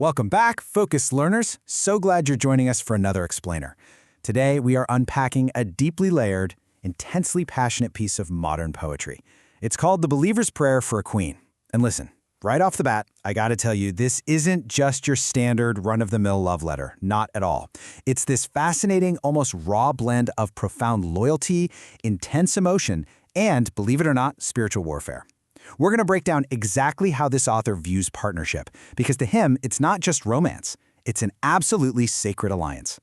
Welcome back, focused learners. So glad you're joining us for another explainer. Today, we are unpacking a deeply layered, intensely passionate piece of modern poetry. It's called The Believer's Prayer for a Queen. And listen, right off the bat, I gotta tell you, this isn't just your standard run-of-the-mill love letter. Not at all. It's this fascinating, almost raw blend of profound loyalty, intense emotion, and, believe it or not, spiritual warfare. We're going to break down exactly how this author views partnership, because to him, it's not just romance. It's an absolutely sacred alliance.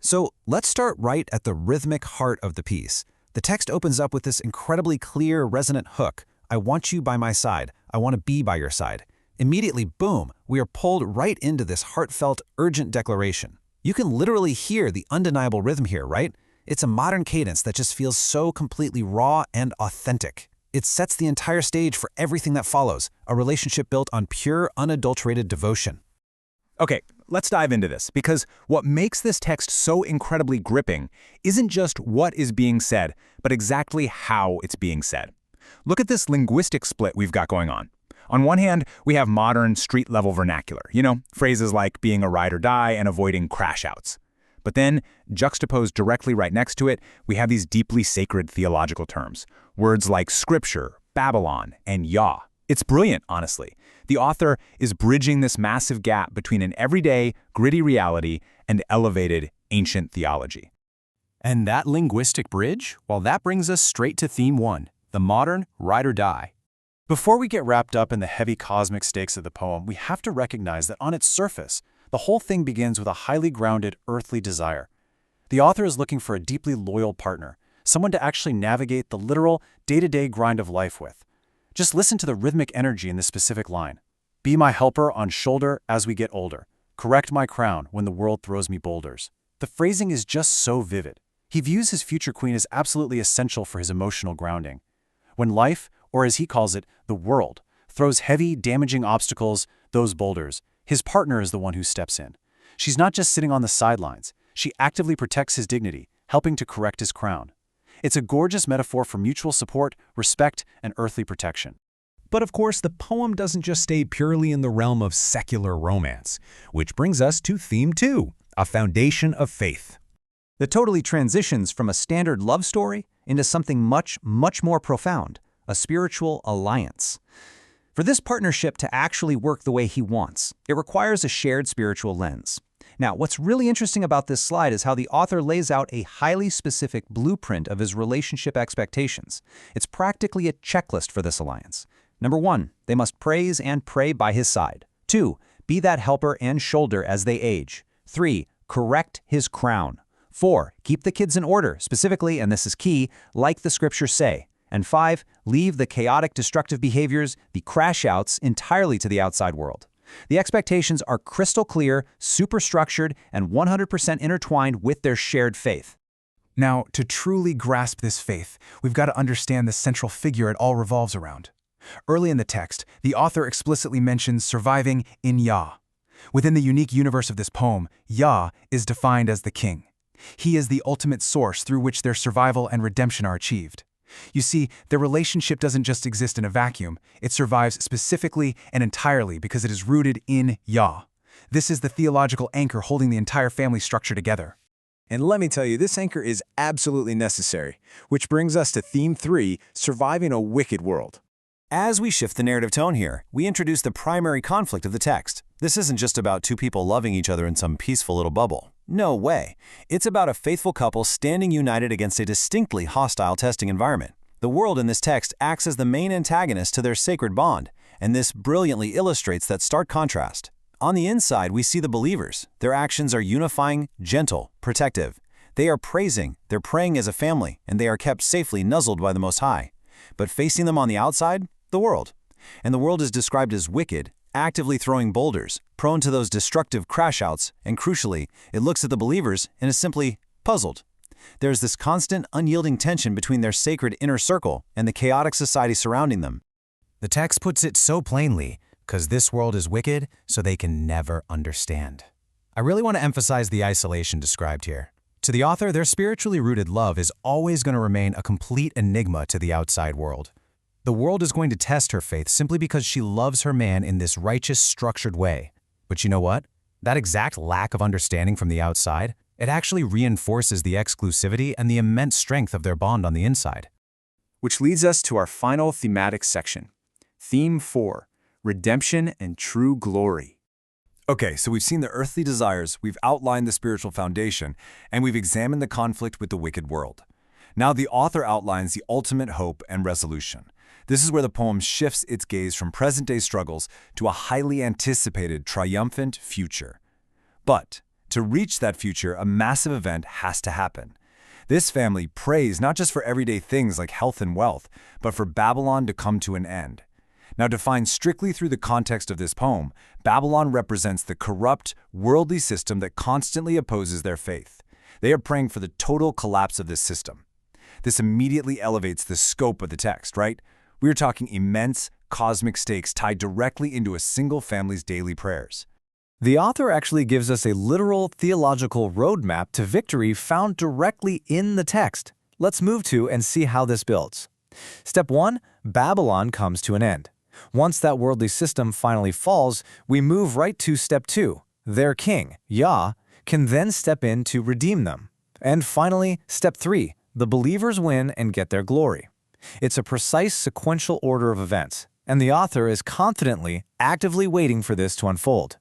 So let's start right at the rhythmic heart of the piece. The text opens up with this incredibly clear, resonant hook. I want you by my side. I want to be by your side. Immediately, boom, we are pulled right into this heartfelt, urgent declaration. You can literally hear the undeniable rhythm here, right? It's a modern cadence that just feels so completely raw and authentic. It sets the entire stage for everything that follows, a relationship built on pure, unadulterated devotion. Okay, let's dive into this, because what makes this text so incredibly gripping isn't just what is being said, but exactly how it's being said. Look at this linguistic split we've got going on. On one hand, we have modern, street-level vernacular, phrases like being a ride or die and avoiding crash-outs. But then, juxtaposed directly right next to it, we have these deeply sacred theological terms. Words like Scripture, Babylon, and Yah. It's brilliant, honestly. The author is bridging this massive gap between an everyday, gritty reality and elevated, ancient theology. And that linguistic bridge, well, that brings us straight to theme one, the modern ride or die. Before we get wrapped up in the heavy cosmic stakes of the poem, we have to recognize that on its surface, the whole thing begins with a highly grounded, earthly desire. The author is looking for a deeply loyal partner, someone to actually navigate the literal, day-to-day grind of life with. Just listen to the rhythmic energy in this specific line. Be my helper on shoulder as we get older. Correct my crown when the world throws me boulders. The phrasing is just so vivid. He views his future queen as absolutely essential for his emotional grounding. When life, or as he calls it, the world, throws heavy, damaging obstacles, those boulders, his partner is the one who steps in. She's not just sitting on the sidelines. She actively protects his dignity, helping to correct his crown. It's a gorgeous metaphor for mutual support, respect, and earthly protection. But of course, the poem doesn't just stay purely in the realm of secular romance, which brings us to theme 2, a foundation of faith. The totally transitions from a standard love story into something much, much more profound, a spiritual alliance. For this partnership to actually work the way he wants, it requires a shared spiritual lens. Now, what's really interesting about this slide is how the author lays out a highly specific blueprint of his relationship expectations. It's practically a checklist for this alliance. Number 1, they must praise and pray by his side. 2, be that helper and shoulder as they age. 3, correct his crown. 4, keep the kids in order, specifically, and this is key, like the scriptures say. And 5, leave the chaotic, destructive behaviors, the crash-outs, entirely to the outside world. The expectations are crystal clear, superstructured, and 100% intertwined with their shared faith. Now, to truly grasp this faith, we've got to understand the central figure it all revolves around. Early in the text, the author explicitly mentions surviving in Yah. Within the unique universe of this poem, Yah is defined as the king. He is the ultimate source through which their survival and redemption are achieved. You see, their relationship doesn't just exist in a vacuum. It survives specifically and entirely because it is rooted in Yah. This is the theological anchor holding the entire family structure together. And let me tell you, this anchor is absolutely necessary, which brings us to theme 3, surviving a wicked world. As we shift the narrative tone here, we introduce the primary conflict of the text. This isn't just about two people loving each other in some peaceful little bubble. No way. It's about a faithful couple standing united against a distinctly hostile testing environment. The world in this text acts as the main antagonist to their sacred bond, and this brilliantly illustrates that stark contrast. On the inside, we see the believers. Their actions are unifying, gentle, protective. They are praising, they're praying as a family, and they are kept safely nuzzled by the Most High. But facing them on the outside, the world. And the world is described as wicked, actively throwing boulders, prone to those destructive crash-outs, and crucially, it looks at the believers and is simply puzzled. There's this constant, unyielding tension between their sacred inner circle and the chaotic society surrounding them. The text puts it so plainly, because this world is wicked, so they can never understand. I really want to emphasize the isolation described here. To the author, their spiritually rooted love is always going to remain a complete enigma to the outside world. The world is going to test her faith simply because she loves her man in this righteous, structured way. But you know what? That exact lack of understanding from the outside, it actually reinforces the exclusivity and the immense strength of their bond on the inside. Which leads us to our final thematic section. Theme 4, Redemption and True Glory. Okay, so we've seen the earthly desires, we've outlined the spiritual foundation, and we've examined the conflict with the wicked world. Now the author outlines the ultimate hope and resolution. This is where the poem shifts its gaze from present-day struggles to a highly anticipated, triumphant future. But to reach that future, a massive event has to happen. This family prays not just for everyday things like health and wealth, but for Babylon to come to an end. Now, defined strictly through the context of this poem, Babylon represents the corrupt, worldly system that constantly opposes their faith. They are praying for the total collapse of this system. This immediately elevates the scope of the text, right? We are talking immense, cosmic stakes tied directly into a single family's daily prayers. The author actually gives us a literal theological roadmap to victory found directly in the text. Let's move to and see how this builds. Step 1, Babylon comes to an end. Once that worldly system finally falls, we move right to Step 2. Their king, Yah, can then step in to redeem them. And finally, Step 3, the believers win and get their glory. It's a precise sequential order of events, and the author is confidently, actively waiting for this to unfold.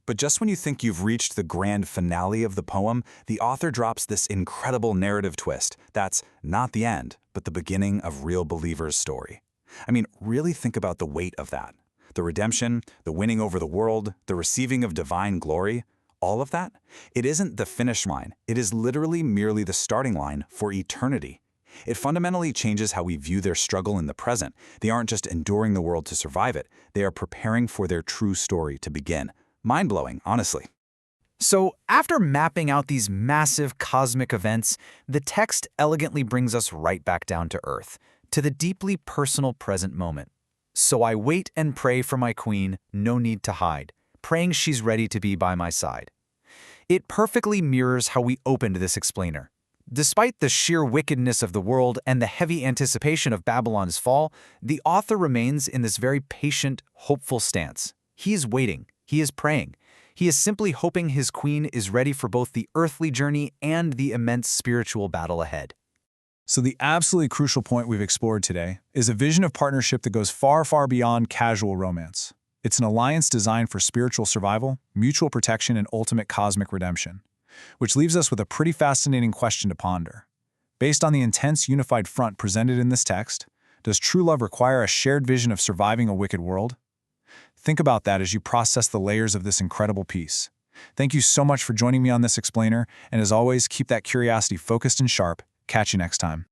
But just when you think you've reached the grand finale of the poem, the author drops this incredible narrative twist that's not the end, but the beginning of real believers' story. I mean, really think about the weight of that. The redemption, the winning over the world, the receiving of divine glory, all of that, it isn't the finish line. It is literally merely the starting line for eternity. It fundamentally changes how we view their struggle in the present. They aren't just enduring the world to survive it. They are preparing for their true story to begin. Mind-blowing, honestly. So, after mapping out these massive cosmic events, the text elegantly brings us right back down to earth, to the deeply personal present moment. So I wait and pray for my queen, no need to hide, praying she's ready to be by my side. It perfectly mirrors how we opened this explainer. Despite the sheer wickedness of the world and the heavy anticipation of Babylon's fall, the author remains in this very patient, hopeful stance. He is waiting. He is praying. He is simply hoping his queen is ready for both the earthly journey and the immense spiritual battle ahead. So the absolutely crucial point we've explored today is a vision of partnership that goes far, far beyond casual romance. It's an alliance designed for spiritual survival, mutual protection, and ultimate cosmic redemption. Which leaves us with a pretty fascinating question to ponder. Based on the intense unified front presented in this text, does true love require a shared vision of surviving a wicked world? Think about that as you process the layers of this incredible piece. Thank you so much for joining me on this explainer, and as always, keep that curiosity focused and sharp. Catch you next time.